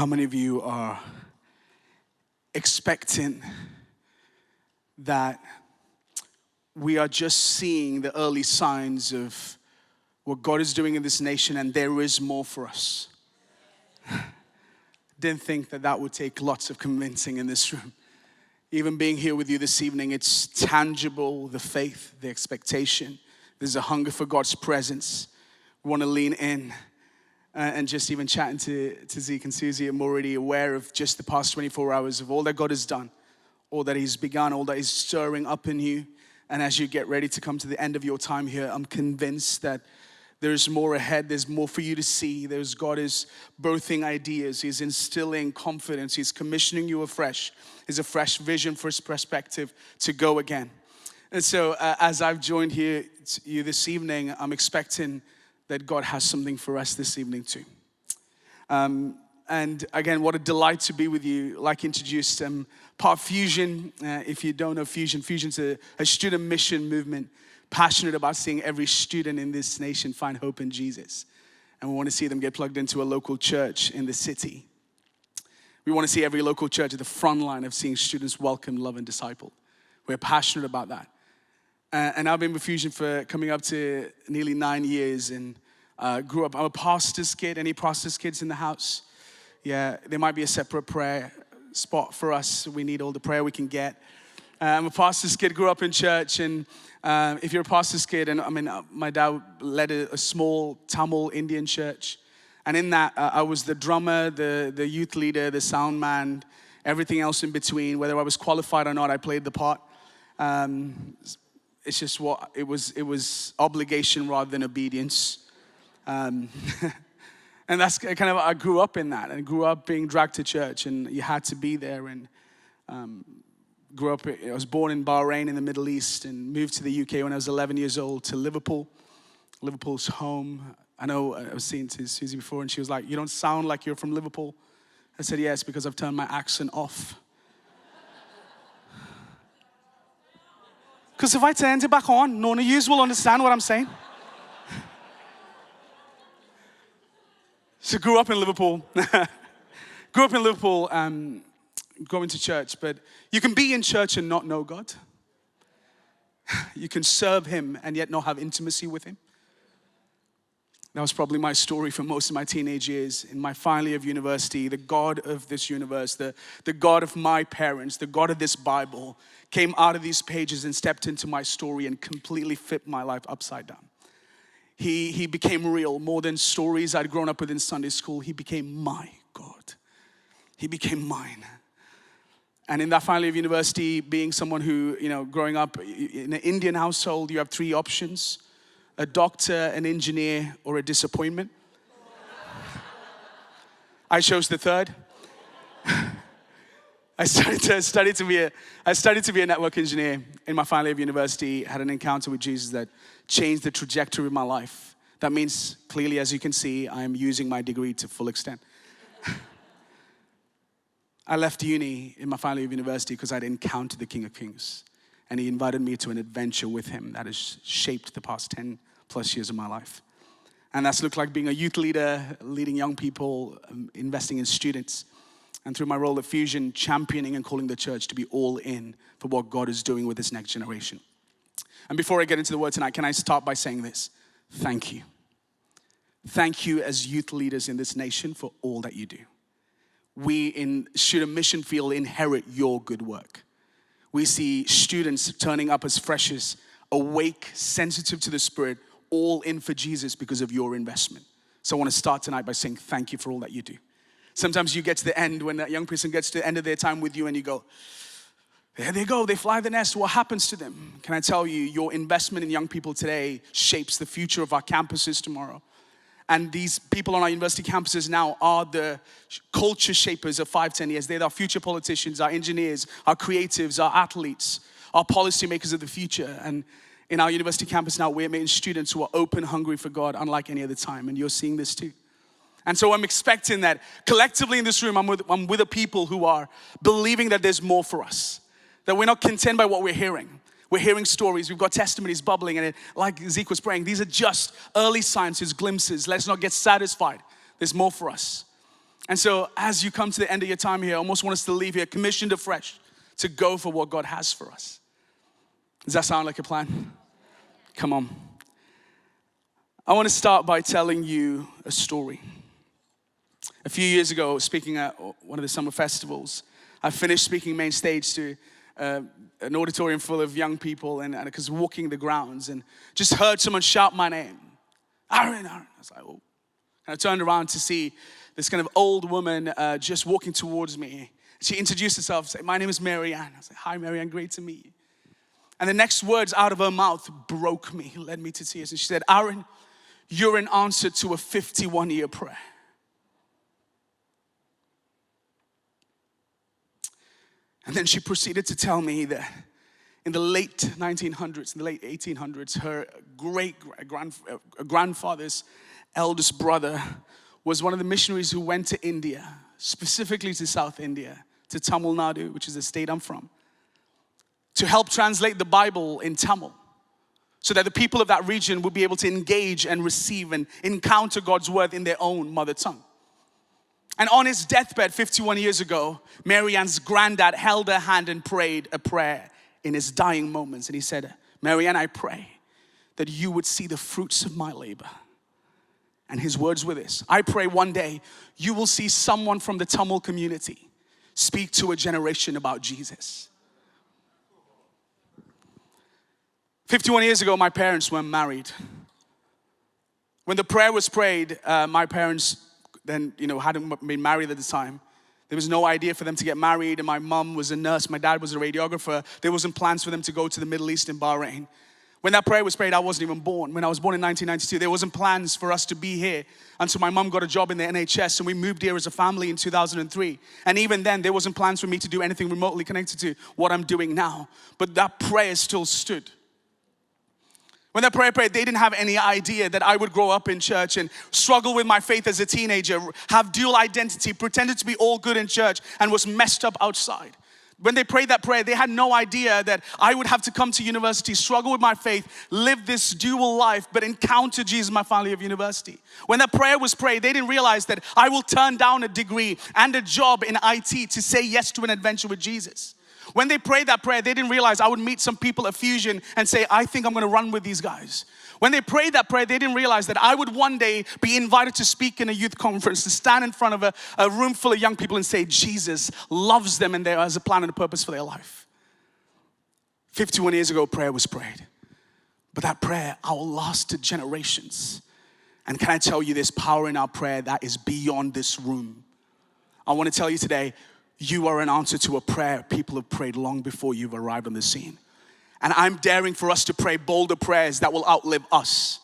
How many of you are expecting that we are just seeing the early signs of what God is doing in this nation and there is more for us? Didn't think that that would take lots of convincing in this room. Even being here with you this evening, it's tangible, the faith, the expectation. There's a hunger for God's presence. We want to lean in. And just even chatting to Zeke and Susie, I'm already aware of just the past 24 hours of all that God has done, all that He's begun, all that He's stirring up in you. And as you get ready to come to the end of your time here, I'm convinced that there's more ahead. There's more for you to see. God is birthing ideas. He's instilling confidence. He's commissioning you afresh. He's a fresh vision for His perspective to go again. And so as I've joined here you this evening, I'm expecting that God has something for us this evening too. And again, what a delight to be with you. Like introduced, part of Fusion. If you don't know Fusion, Fusion's a student mission movement, passionate about seeing every student in this nation find hope in Jesus. And we want to see them get plugged into a local church in the city. We want to see every local church at the front line of seeing students welcome, love, and disciple. We're passionate about that. And I've been with Fusion for coming up to nearly 9 years and grew up. I'm a pastor's kid. Any pastor's kids in the house? Yeah, there might be a separate prayer spot for us. We need all the prayer we can get. I'm a pastor's kid, grew up in church. And if you're a pastor's kid, and my dad led a small Tamil Indian church. And in that, I was the drummer, the youth leader, the sound man, everything else in between. Whether I was qualified or not, I played the part. It's just what it was obligation rather than obedience. And that's kind of, I grew up in that. And grew up being dragged to church, and you had to be there. And I was born in Bahrain in the Middle East and moved to the UK when I was 11 years old to Liverpool. Liverpool's home. I know I was saying to Susie before, and she was like, "You don't sound like you're from Liverpool." I said, "Yes, because I've turned my accent off." Because if I turned it back on, none of you will understand what I'm saying. So grew up in Liverpool. Going to church. But you can be in church and not know God. You can serve Him and yet not have intimacy with Him. That was probably my story for most of my teenage years. In my final year of university, the God of this universe, the God of my parents, the God of this Bible, came out of these pages and stepped into my story and completely flipped my life upside down. He became real. More than stories I'd grown up with in Sunday school, He became my God. He became mine. And in that final year of university, being someone who, growing up in an Indian household, you have three options: a doctor, an engineer, or a disappointment. I chose the third. I studied to be a network engineer in my final year of university. Had an encounter with Jesus that changed the trajectory of my life. That means, clearly, as you can see, I am using my degree to full extent. I left uni in my final year of university because I'd encountered the King of Kings. And He invited me to an adventure with Him that has shaped the past 10 plus years of my life. And that's looked like being a youth leader, leading young people, investing in students. And through my role at Fusion, championing and calling the church to be all in for what God is doing with this next generation. And before I get into the word tonight, can I start by saying this? Thank you. Thank you as youth leaders in this nation for all that you do. We in Student Mission Field inherit your good work. We see students turning up as freshers, awake, sensitive to the Spirit, all in for Jesus because of your investment. So I want to start tonight by saying thank you for all that you do. Sometimes you get to the end, when that young person gets to the end of their time with you and you go, there they go, they fly the nest, what happens to them? Can I tell you, your investment in young people today shapes the future of our campuses tomorrow. And these people on our university campuses now are the culture shapers of 5-10 years. They're our future politicians, our engineers, our creatives, our athletes, our policymakers of the future. And in our university campus now, we're meeting students who are open, hungry for God, unlike any other time. And you're seeing this too. And so I'm expecting that collectively in this room, I'm with a people who are believing that there's more for us. That we're not content by what we're hearing. We're hearing stories. We've got testimonies bubbling. And like Zeke was praying, these are just early signs, glimpses. Let's not get satisfied. There's more for us. And so as you come to the end of your time here, I almost want us to leave here commissioned afresh to go for what God has for us. Does that sound like a plan? Come on. I want to start by telling you a story. A few years ago, speaking at one of the summer festivals, I finished speaking main stage to an auditorium full of young people, and I was walking the grounds and just heard someone shout my name. Aaron, Aaron. I was like, oh. And I turned around to see this kind of old woman just walking towards me. She introduced herself, said, my name is Marianne. I was like, hi, Marianne, great to meet you. And the next words out of her mouth broke me, led me to tears. And she said, Aaron, you're an answer to a 51-year prayer. And then she proceeded to tell me that in the late 1900s, in the late 1800s, her grandfather's eldest brother was one of the missionaries who went to India, specifically to South India, to Tamil Nadu, which is the state I'm from, to help translate the Bible in Tamil, so that the people of that region would be able to engage and receive and encounter God's word in their own mother tongue. And on his deathbed 51 years ago, Marianne's granddad held her hand and prayed a prayer in his dying moments. And he said, Marianne, I pray that you would see the fruits of my labor. And his words were this: I pray one day you will see someone from the Tamil community speak to a generation about Jesus. 51 years ago, my parents were married. When the prayer was prayed, my parents then, hadn't been married at the time. There was no idea for them to get married, and my mom was a nurse, my dad was a radiographer. There wasn't plans for them to go to the Middle East in Bahrain. When that prayer was prayed, I wasn't even born. When I was born in 1992, there wasn't plans for us to be here until my mom got a job in the NHS, and we moved here as a family in 2003. And even then, there wasn't plans for me to do anything remotely connected to what I'm doing now. But that prayer still stood. When that prayer prayed, they didn't have any idea that I would grow up in church and struggle with my faith as a teenager, have dual identity, pretended to be all good in church, and was messed up outside. When they prayed that prayer, they had no idea that I would have to come to university, struggle with my faith, live this dual life, but encounter Jesus in my final year of university. When that prayer was prayed, they didn't realize that I will turn down a degree and a job in IT to say yes to an adventure with Jesus. When they prayed that prayer, they didn't realize I would meet some people at Fusion and say, I think I'm going to run with these guys. When they prayed that prayer, they didn't realize that I would one day be invited to speak in a youth conference, to stand in front of a room full of young people and say, Jesus loves them and there has a plan and a purpose for their life. 51 years ago, prayer was prayed. But that prayer outlasted generations. And can I tell you, there's power in our prayer that is beyond this room. I want to tell you today, you are an answer to a prayer people have prayed long before you've arrived on the scene. And I'm daring for us to pray bolder prayers that will outlive us.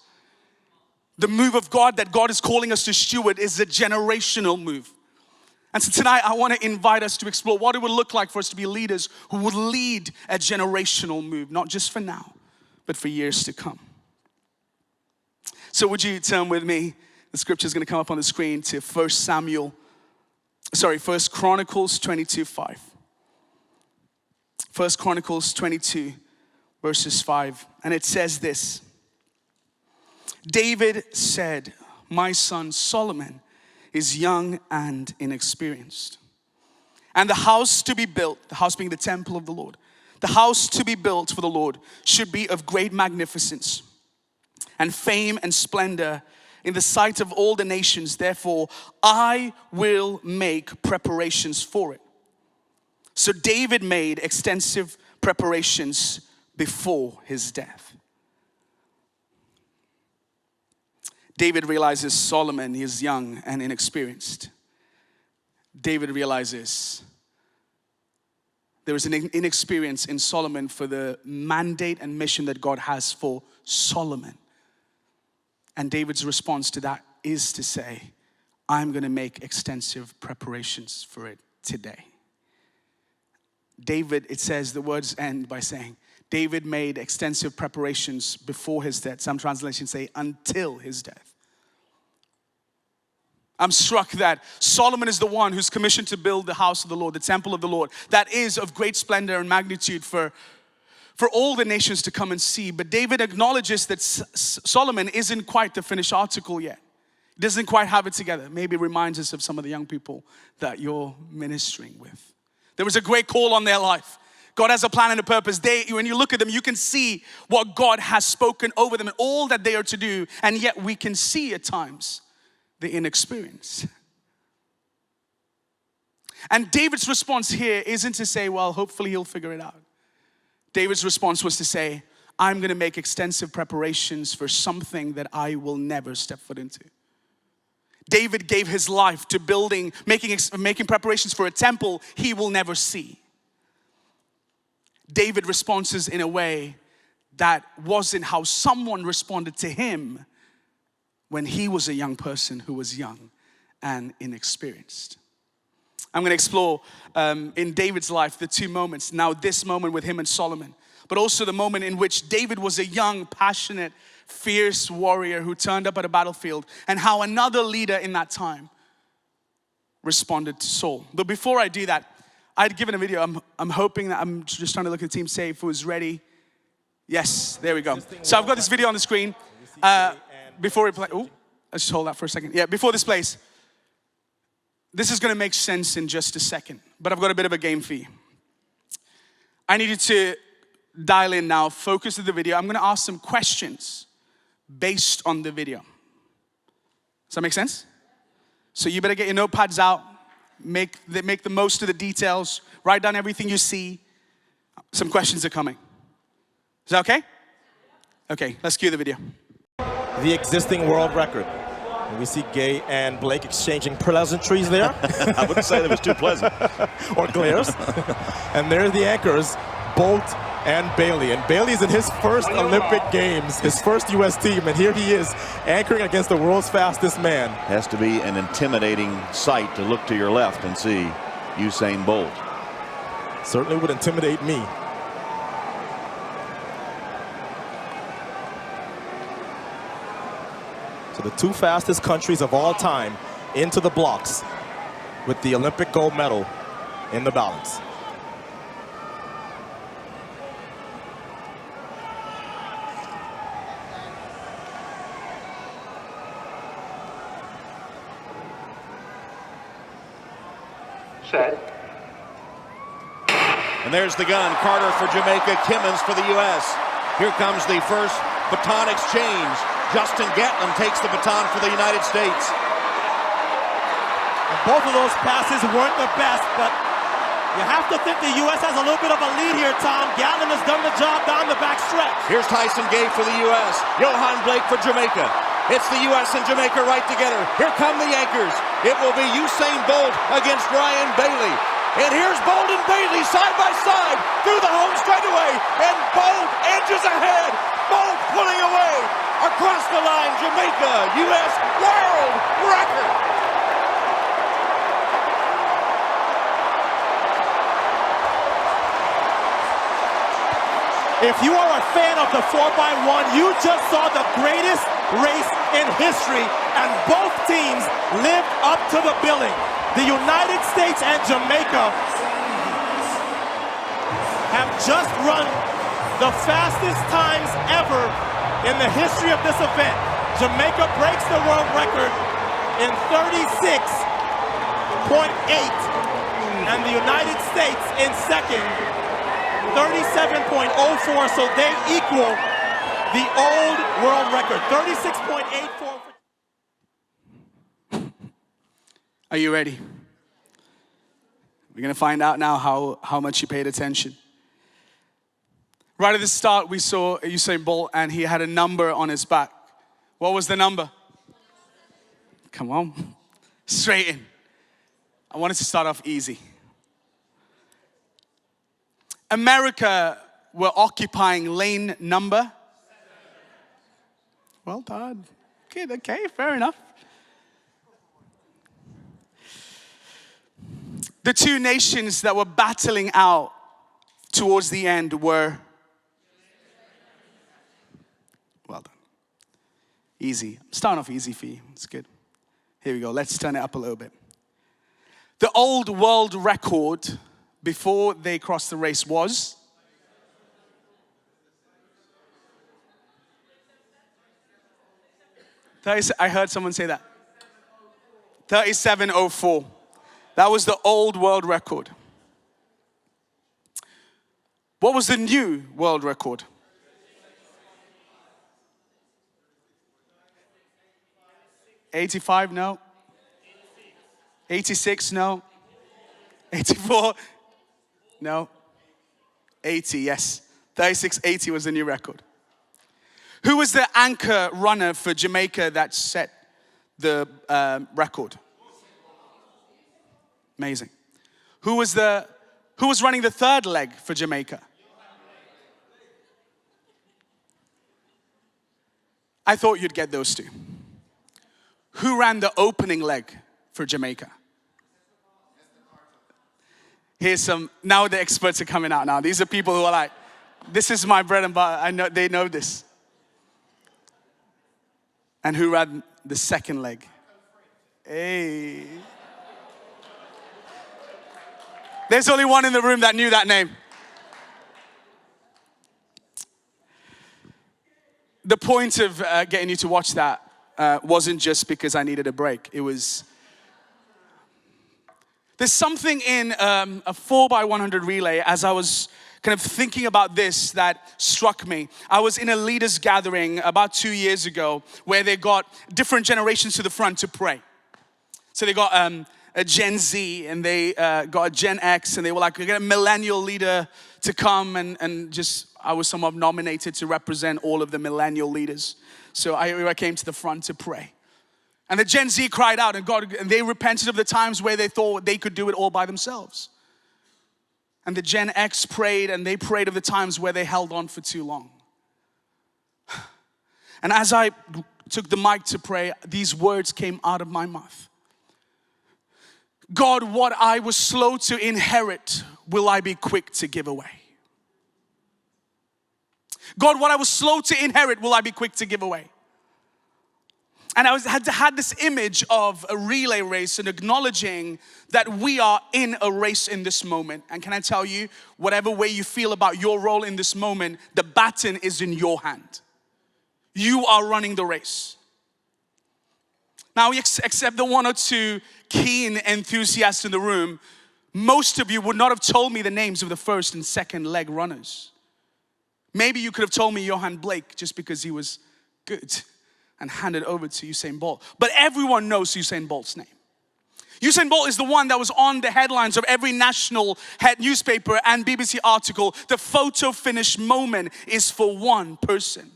The move of God that God is calling us to steward is a generational move. And so tonight I want to invite us to explore what it would look like for us to be leaders who would lead a generational move, not just for now, but for years to come. So would you turn with me? The scripture is going to come up on the screen to 1 Chronicles 22:5. 1 Chronicles 22, verses 5. And it says this: David said, my son Solomon is young and inexperienced. And the house to be built, the house being the temple of the Lord, the house to be built for the Lord should be of great magnificence and fame and splendor in the sight of all the nations. Therefore, I will make preparations for it. So David made extensive preparations before his death. David realizes Solomon is young and inexperienced. David realizes there is an inexperience in Solomon for the mandate and mission that God has for Solomon. And David's response to that is to say, I'm going to make extensive preparations for it today. David, it says, the words end by saying, David made extensive preparations before his death. Some translations say until his death. I'm struck that Solomon is the one who's commissioned to build the house of the Lord, the temple of the Lord, that is of great splendor and magnitude for all the nations to come and see. But David acknowledges that Solomon isn't quite the finished article yet. doesn't quite have it together. Maybe it reminds us of some of the young people that you're ministering with. There was a great call on their life. God has a plan and a purpose. When you look at them, you can see what God has spoken over them and all that they are to do. And yet we can see at times the inexperience. And David's response here isn't to say, well, hopefully he'll figure it out. David's response was to say, I'm going to make extensive preparations for something that I will never step foot into. David gave his life to making preparations for a temple he will never see. David responds in a way that wasn't how someone responded to him when he was a young person who was young and inexperienced. I'm going to explore in David's life the two moments. Now this moment with him and Solomon, but also the moment in which David was a young, passionate, fierce warrior who turned up at a battlefield, and how another leader in that time responded to Saul. But before I do that, I'd given a video. I'm hoping that I'm just trying to look at the team, say if it was ready. Yes, there we go. So I've got this video on the screen. Before we play, let's just hold that for a second. Yeah, before this plays, this is going to make sense in just a second, but I've got a bit of a game for you. I need you to dial in now, focus on the video. I'm going to ask some questions based on the video. Does that make sense? So you better get your notepads out, make the most of the details, write down everything you see. Some questions are coming. Is that okay? Okay, let's cue the video. The existing world record. We see Gay and Blake exchanging pleasantries there. I wouldn't say that was too pleasant. Or glares. And there's the anchors, Bolt and Bailey. And Bailey's in his first Olympic Games, his first U.S. team. And here he is, anchoring against the world's fastest man. Has to be an intimidating sight to look to your left and see Usain Bolt. Certainly would intimidate me. So the two fastest countries of all time into the blocks with the Olympic gold medal in the balance. Set. And there's the gun. Carter for Jamaica, Timmons for the U.S. Here comes the first baton exchange. Justin Gatlin takes the baton for the United States. And both of those passes weren't the best, but you have to think the U.S. has a little bit of a lead here, Tom. Gatlin has done the job down the back stretch. Here's Tyson Gay for the U.S. Johan Blake for Jamaica. It's the U.S. and Jamaica right together. Here come the anchors. It will be Usain Bolt against Ryan Bailey. And here's Bolt and Bailey side by side through the home straightaway. And Bolt edges ahead. Bolt pulling away. Across the line, Jamaica, U.S. world record. If you are a fan of the 4x1, you just saw the greatest race in history, and both teams lived up to the billing. The United States and Jamaica have just run the fastest times ever in the history of this event. Jamaica breaks the world record in 36.8, and the United States in second, 37.04, so they equal the old world record, 36.84. Are you ready? We're going to find out now how much you paid attention. Right at the start, we saw Usain Bolt, and he had a number on his back. What was the number? Come on. Straight in. I wanted to start off easy. America were occupying lane number. Well done. Good, okay, fair enough. The two nations that were battling out towards the end were, well done. Easy. I'm starting off easy for you. It's good. Here we go. Let's turn it up a little bit. The old world record before they crossed the race was? I heard someone say that. 37:04. That was the old world record. What was the new world record? 85, no. 86, no. 84, no. 80, yes. 36:80 was the new record. Who was the anchor runner for Jamaica that set the record? Amazing. Who was running the third leg for Jamaica? I thought you'd get those two. Who ran the opening leg for Jamaica? Here's some, now the experts are coming out now. These are people who are like, this is my bread and butter. I know, they know this. And who ran the second leg? Hey. There's only one in the room that knew that name. The point of getting you to watch that wasn't just because I needed a break. It was, there's something in a 4x100 relay as I was kind of thinking about this that struck me. I was in a leaders gathering about 2 years ago where they got different generations to the front to pray. So they got a Gen Z and they got a Gen X, and they were like, we get a millennial leader to come and just, I was somewhat nominated to represent all of the millennial leaders. So I came to the front to pray. And the Gen Z cried out, and they repented of the times where they thought they could do it all by themselves. And the Gen X prayed, and they prayed of the times where they held on for too long. And as I took the mic to pray, these words came out of my mouth. God, what I was slow to inherit, will I be quick to give away? God, what I was slow to inherit, will I be quick to give away? And I had this image of a relay race and acknowledging that we are in a race in this moment. And can I tell you, whatever way you feel about your role in this moment, the baton is in your hand. You are running the race. Now, except the one or two keen enthusiasts in the room, most of you would not have told me the names of the first and second leg runners. Maybe you could have told me Johan Blake just because he was good and handed over to Usain Bolt. But everyone knows Usain Bolt's name. Usain Bolt is the one that was on the headlines of every national newspaper and BBC article. The photo finish moment is for one person.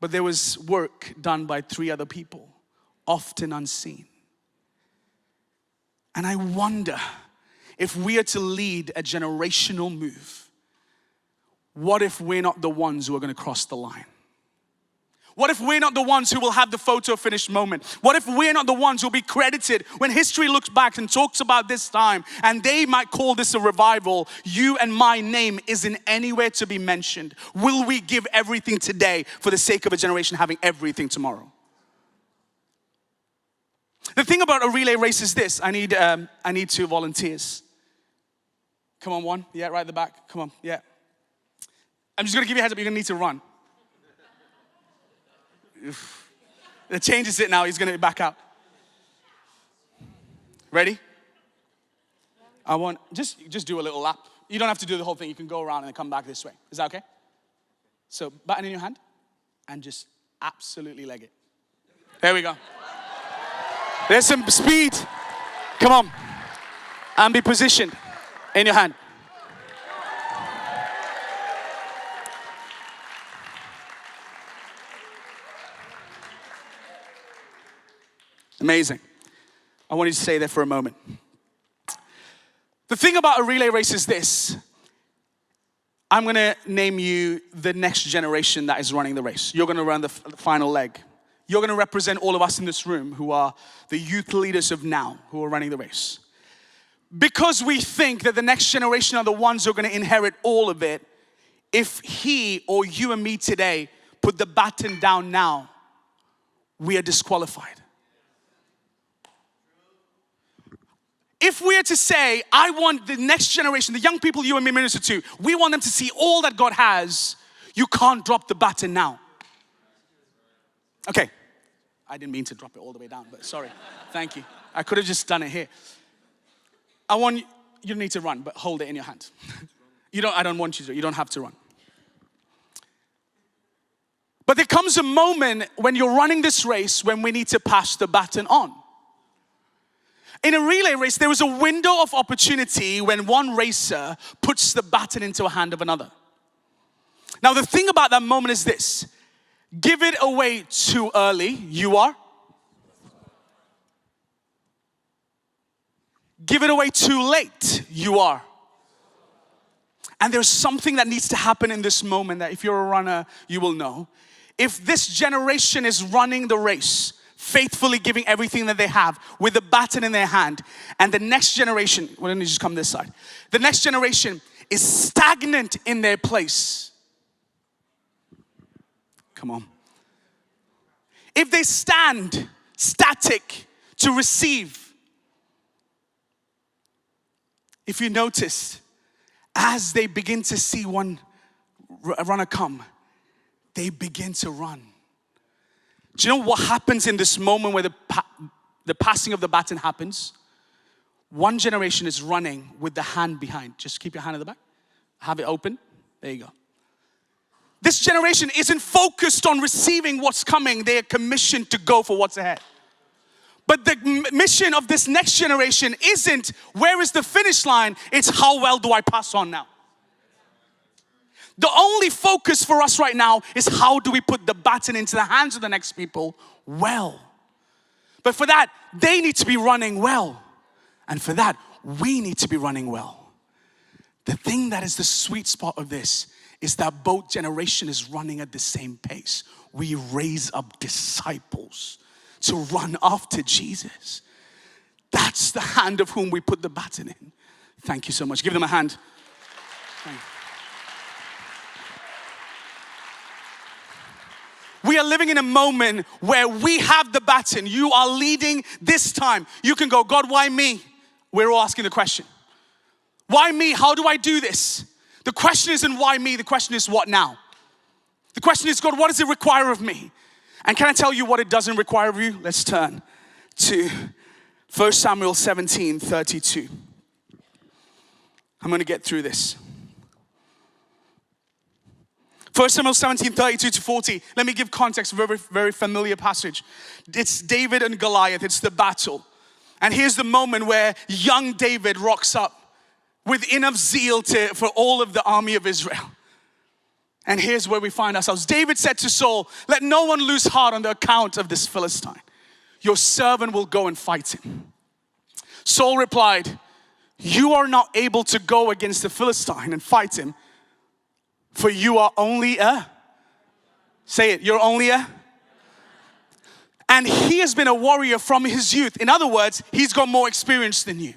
But there was work done by 3 other people, often unseen. And I wonder if we are to lead a generational move, what if we're not the ones who are going to cross the line? What if we're not the ones who will have the photo finish moment? What if we're not the ones who will be credited when history looks back and talks about this time and they might call this a revival? You and my name isn't anywhere to be mentioned. Will we give everything today for the sake of a generation having everything tomorrow? The thing about a relay race is this. I need 2 volunteers. Come on, one. Yeah, right at the back. Come on. Yeah. I'm just going to give you a heads up. You're going to need to run. It changes it now. He's going to back out. Ready? I want, just do a little lap. You don't have to do the whole thing. You can go around and then come back this way. Is that okay? So baton in your hand and just absolutely leg it. There we go. There's some speed. Come on. And be positioned in your hand. Amazing. I want you to stay there for a moment. The thing about a relay race is this. I'm going to name you the next generation that is running the race. You're going to run the final leg. You're going to represent all of us in this room who are the youth leaders of now, who are running the race. Because we think that the next generation are the ones who are going to inherit all of it, if he or you and me today put the baton down now, we are disqualified. If we are to say, I want the next generation, the young people you and me minister to, we want them to see all that God has, you can't drop the baton now. Okay, I didn't mean to drop it all the way down, but sorry. Thank you. I could have just done it here. You don't need to run, but hold it in your hand. I don't want you to. You don't have to run. But there comes a moment when you're running this race when we need to pass the baton on. In a relay race, there is a window of opportunity when one racer puts the baton into a hand of another. Now, the thing about that moment is this. Give it away too early, you are. Give it away too late, you are. And there's something that needs to happen in this moment that if you're a runner, you will know. If this generation is running the race, faithfully giving everything that they have with the baton in their hand, and the next generation, well, let me just come this side. The next generation is stagnant in their place. Come on. If they stand static to receive, if you notice, as they begin to see one runner come, they begin to run. Do you know what happens in this moment where the passing of the baton happens? One generation is running with the hand behind. Just keep your hand at the back. Have it open. There you go. This generation isn't focused on receiving what's coming. They are commissioned to go for what's ahead. But the mission of this next generation isn't where is the finish line, it's how well do I pass on now. The only focus for us right now is how do we put the baton into the hands of the next people well. But for that, they need to be running well. And for that, we need to be running well. The thing that is the sweet spot of this is that both generation is running at the same pace. We raise up disciples to run after Jesus. That's the hand of whom we put the baton in. Thank you so much. Give them a hand. Thank you. We are living in a moment where we have the baton. You are leading this time. You can go, God, why me? We're all asking the question. Why me? How do I do this? The question isn't why me. The question is what now? The question is, God, what does it require of me? And can I tell you what it doesn't require of you? Let's turn to 1 Samuel 17:32. I'm going to get through this. 1 Samuel 17:32-40. Let me give context. Very, very familiar passage. It's David and Goliath. It's the battle. And here's the moment where young David rocks up with enough zeal for all of the army of Israel. And here's where we find ourselves. David said to Saul, let no one lose heart on the account of this Philistine. Your servant will go and fight him. Saul replied, you are not able to go against the Philistine and fight him, for you are only say it, you're only and he has been a warrior from his youth. In other words, he's got more experience than you.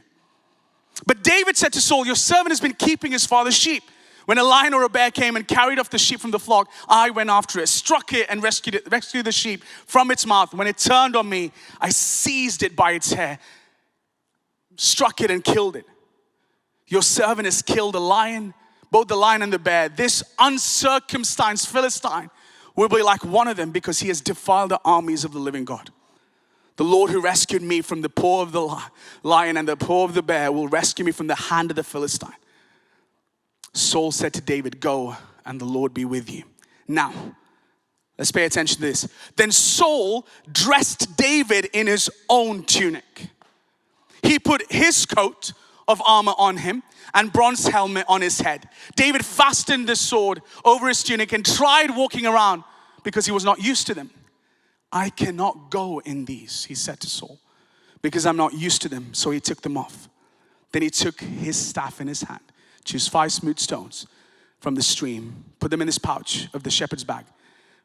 But David said to Saul, your servant has been keeping his father's sheep. When a lion or a bear came and carried off the sheep from the flock, I went after it, struck it and rescued the sheep from its mouth. When it turned on me, I seized it by its hair, struck it and killed it. Your servant has killed a lion, both the lion and the bear. This uncircumcised Philistine will be like one of them because he has defiled the armies of the living God. The Lord who rescued me from the paw of the lion and the paw of the bear will rescue me from the hand of the Philistine. Saul said to David, go and the Lord be with you. Now, let's pay attention to this. Then Saul dressed David in his own tunic. He put his coat of armor on him and bronze helmet on his head. David fastened the sword over his tunic and tried walking around because he was not used to them. I cannot go in these, he said to Saul, because I'm not used to them. So he took them off. Then he took his staff in his hand, chose 5 smooth stones from the stream, put them in his pouch of the shepherd's bag,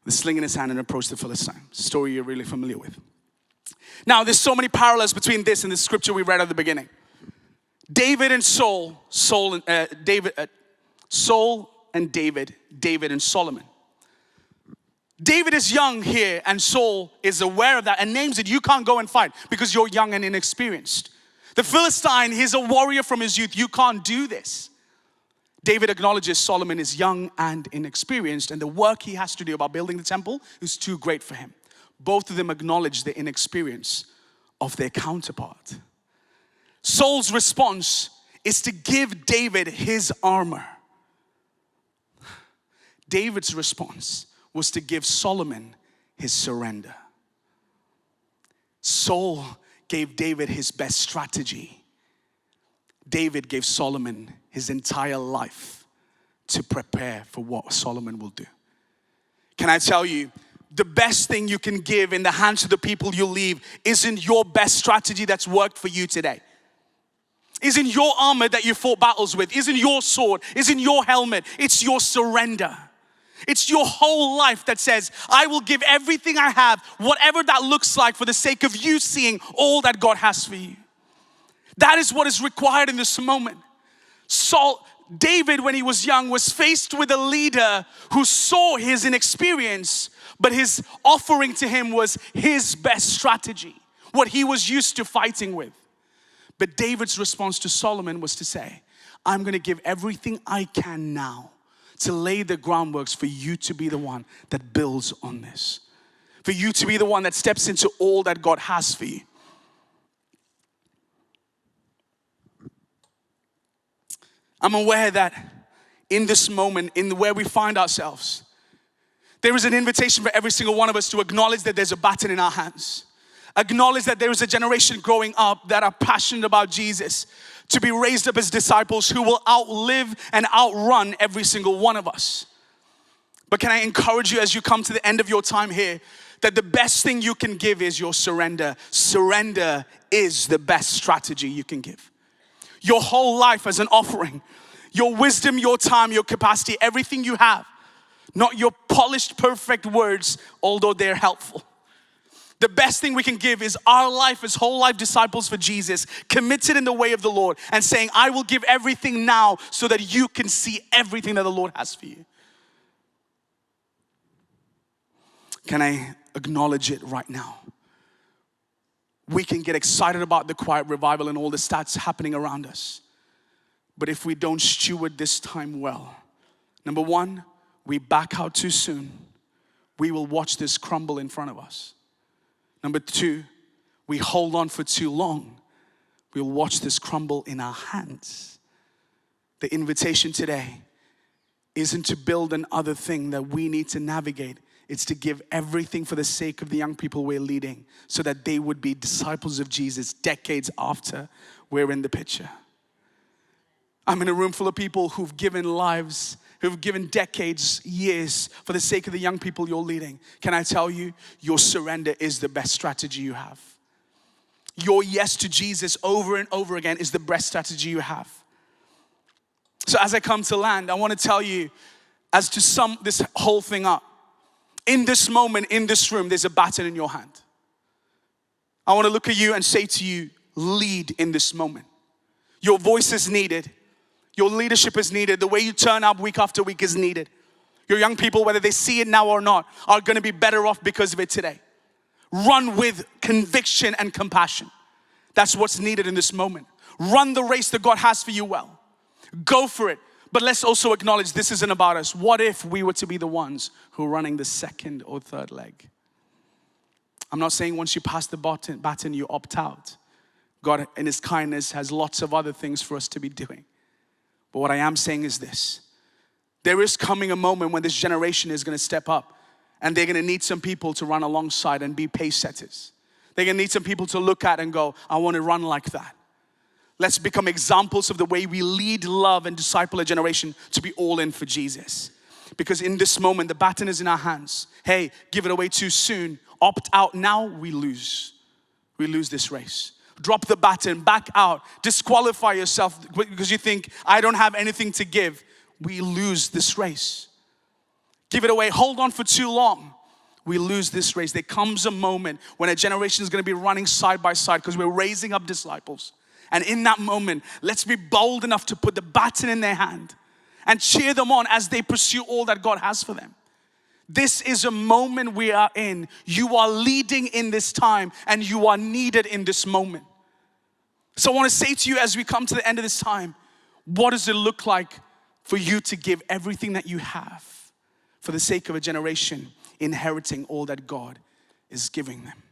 with a sling in his hand, and approached the Philistine. Story you're really familiar with. Now, there's so many parallels between this and the scripture we read at the beginning. David and Saul and David, David and Solomon. David is young here, and Saul is aware of that and names it. You can't go and fight because you're young and inexperienced. The Philistine, he's a warrior from his youth. You can't do this. David acknowledges Solomon is young and inexperienced, and the work he has to do about building the temple is too great for him. both of them acknowledge the inexperience of their counterpart. Saul's response is to give David his armor. David's response was to give Solomon his surrender. Saul gave David his best strategy. David gave Solomon his entire life to prepare for what Solomon will do. Can I tell you, the best thing you can give in the hands of the people you leave isn't your best strategy that's worked for you today. Isn't your armor that you fought battles with, isn't your sword, isn't your helmet, it's your surrender. It's your whole life that says, I will give everything I have, whatever that looks like, for the sake of you seeing all that God has for you. That is what is required in this moment. David, when he was young, was faced with a leader who saw his inexperience, but his offering to him was his best strategy, what he was used to fighting with. But David's response to Solomon was to say, I'm going to give everything I can now to lay the groundworks for you to be the one that builds on this. For you to be the one that steps into all that God has for you. I'm aware that in this moment, in where we find ourselves, there is an invitation for every single one of us to acknowledge that there's a baton in our hands. Acknowledge that there is a generation growing up that are passionate about Jesus, to be raised up as disciples who will outlive and outrun every single one of us. But can I encourage you as you come to the end of your time here, that the best thing you can give is your surrender. Surrender is the best strategy you can give. Your whole life as an offering, your wisdom, your time, your capacity, everything you have. Not your polished, perfect words, although they're helpful. The best thing we can give is our life as whole life disciples for Jesus, committed in the way of the Lord, and saying, I will give everything now so that you can see everything that the Lord has for you. Can I acknowledge it right now? We can get excited about the quiet revival and all the stats happening around us. But if we don't steward this time well, number one, we back out too soon. We will watch this crumble in front of us. Number two, we hold on for too long. We'll watch this crumble in our hands. The invitation today isn't to build another thing that we need to navigate. It's to give everything for the sake of the young people we're leading so that they would be disciples of Jesus decades after we're in the picture. I'm in a room full of people who've given lives, who've given decades, years for the sake of the young people you're leading. Can I tell you, your surrender is the best strategy you have. Your yes to Jesus over and over again is the best strategy you have. So as I come to land, I want to tell you, as to sum this whole thing up, in this moment, in this room, there's a baton in your hand. I want to look at you and say to you, lead in this moment. Your voice is needed. Your leadership is needed. The way you turn up week after week is needed. Your young people, whether they see it now or not, are going to be better off because of it today. Run with conviction and compassion. That's what's needed in this moment. Run the race that God has for you well. Go for it. But let's also acknowledge this isn't about us. What if we were to be the ones who are running the second or third leg? I'm not saying once you pass the baton, you opt out. God, in His kindness, has lots of other things for us to be doing. But what I am saying is this. There is coming a moment when this generation is going to step up and they're going to need some people to run alongside and be pace setters. They're going to need some people to look at and go, I want to run like that. Let's become examples of the way we lead, love, and disciple a generation to be all in for Jesus. Because in this moment, the baton is in our hands. Hey, give it away too soon. Opt out now, we lose. We lose this race. Drop the baton, back out, disqualify yourself because you think, I don't have anything to give. We lose this race. Give it away, hold on for too long. We lose this race. There comes a moment when a generation is going to be running side by side because we're raising up disciples. And in that moment, let's be bold enough to put the baton in their hand and cheer them on as they pursue all that God has for them. This is a moment we are in. You are leading in this time and you are needed in this moment. So I want to say to you as we come to the end of this time, what does it look like for you to give everything that you have for the sake of a generation inheriting all that God is giving them.